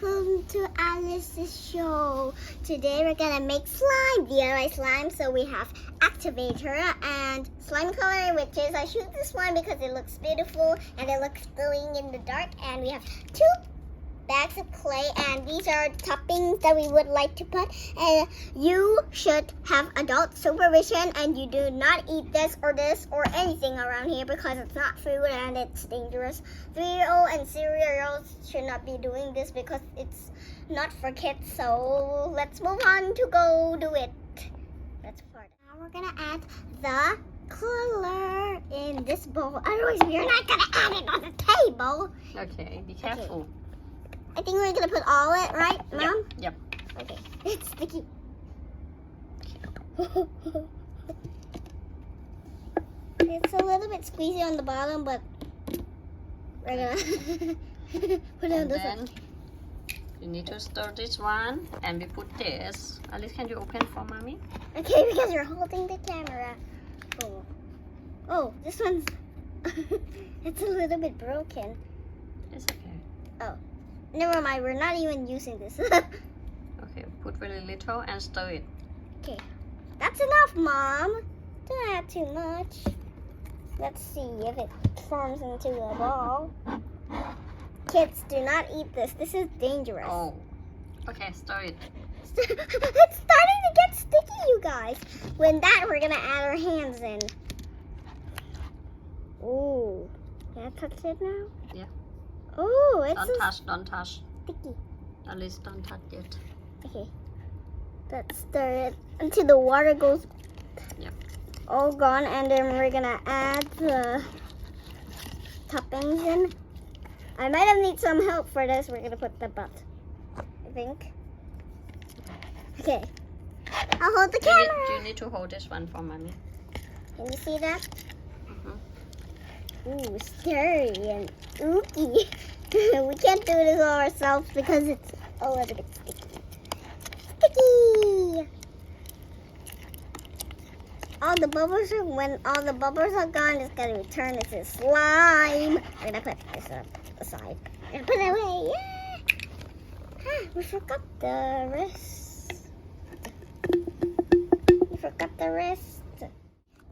welcome to Alice's show. Today we're gonna make slime, DIY slime. So we have activator and slime color, which is I choose this one because it looks beautiful and it looks glowing in the dark. And we have 2 bags of clay, and these are toppings that we would like to put. And you should have adult supervision, and you do not eat this or anything around here because it's not food and it's dangerous. 3-year-old and 0-year-olds should not be doing this because it's not for kids. So let's move on to go do it. That's part. Now we're gonna add the color in this bowl. Otherwise, we're not gonna add it on the table. Okay, be careful. Okay. I think we're gonna put all it, right, Mom? Yep. Okay. It's sticky. It's a little bit squeezy on the bottom, but we're gonna put it on this one. You need to stir this one, and we put this. Alice, can you open for mommy? Okay, because you're holding the camera. Oh, this one's it's a little bit broken. It's okay. Oh. Never mind, we're not even using this. Okay, put very little and stir it. Okay, that's enough, Mom. Don't add too much. Let's see if it forms into a ball. Kids, do not eat this. This is dangerous. Oh, okay, stir it. It's starting to get sticky, you guys. When that, we're gonna add our hands in. Ooh, can I touch it now? Yeah. Oh, it's Don't touch. sticky. Alice, don't touch it. Okay. Let's stir it until the water goes all gone, and then we're gonna add the toppings in. I might have need some help for this. We're gonna put the butt, I think. Okay. I'll hold the camera. Do you need to hold this one for mommy? Can you see that? Mm-hmm. Ooh, scary and ooky. We can't do this all ourselves because it's a little bit sticky. Sticky! When all the bubbles are gone, it's gonna return into slime. We're gonna put this up aside. And put it away. Yeah! We forgot the rest.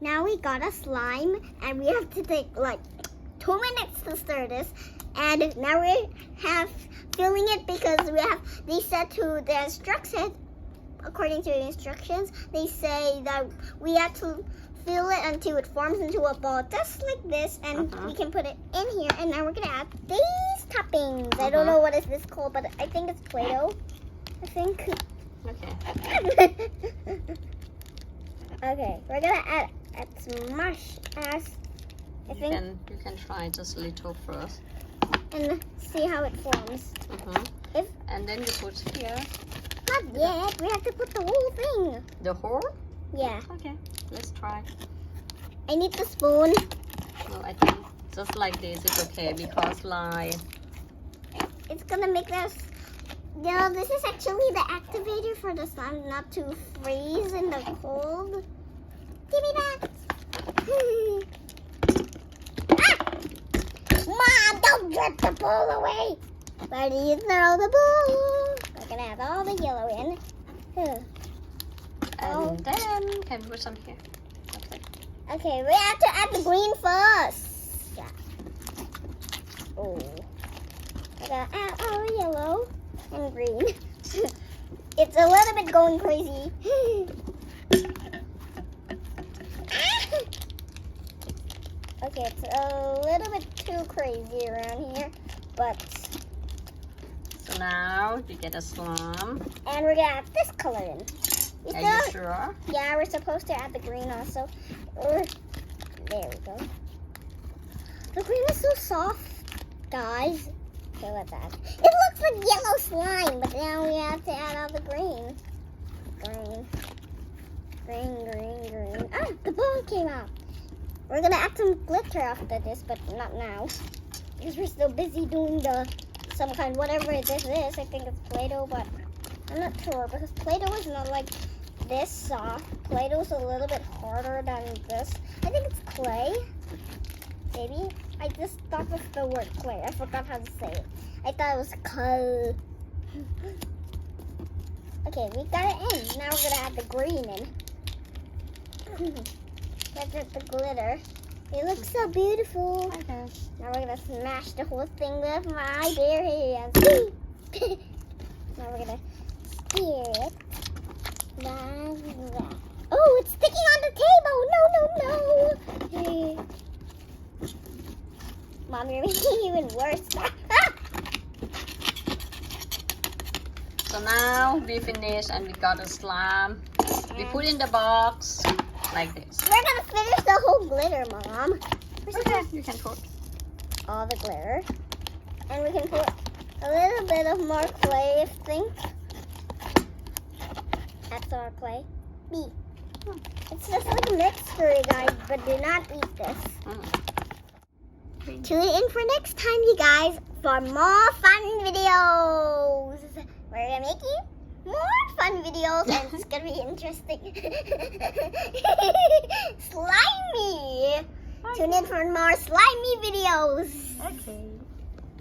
Now we got a slime, and we have to take like 2 minutes to stir this. And now we have filling it because they said to the instructions, according to the instructions, they say that we have to fill it until it forms into a ball just like this, and we can put it in here. And now we're gonna add these toppings. I don't know what is this called, but I think it's Play-Doh. I think. Okay. Okay, we're gonna add as much as I think. You can try just a little first. And see how it forms. And then you put here. Not yet. We have to put the whole thing. The whole? Yeah. Okay, let's try. I need the spoon. No, I think just like this is okay because like It's gonna make us. This is actually the activator for the slime not to freeze in the cold. Give me that. Mom, don't drip the bowl away. Where do you throw the bowl? We're gonna have all the yellow in. and then can we put some here. Okay, we have to add the green first. Yeah. Oh. We're gonna add all the yellow and green. It's a little bit going crazy. Okay, it's a little bit too crazy around here, but. So now you get a slime. And we're gonna add this color in. Are you sure? Yeah, we're supposed to add the green also. There we go. The green is so soft, guys. Okay, let's add. It looks like yellow slime, but now we have to add all the green. Green. Ah, the ball came out. We're gonna add some glitter after this, but not now. Because we're still busy doing some kind, whatever this is. I think it's Play-Doh, but I'm not sure because Play-Doh is not like this soft. Play-Doh's a little bit harder than this. I think it's clay. Maybe. I just thought of the word clay. I forgot how to say it. I thought it was Okay, we got it in. Now we're gonna add the green in. Let's add the glitter. It looks so beautiful. Okay. Now we're gonna smash the whole thing with my bare hands. Now we're gonna smear it. Oh, it's sticking on the table. No, no, no. Mom, you're making it even worse. So now we finished and we got a slime. We put in the box like this. We're gonna finish the whole glitter, Mom. Okay, you can put. All the glitter. And we can put a little bit of more clay, I think. That's our clay. B. It's just like a mixture, guys, but do not eat this. Tune in for next time, you guys, for more fun videos. We're gonna make you more fun videos, and it's gonna be interesting. Slimy! Tune in for more slimy videos. Okay.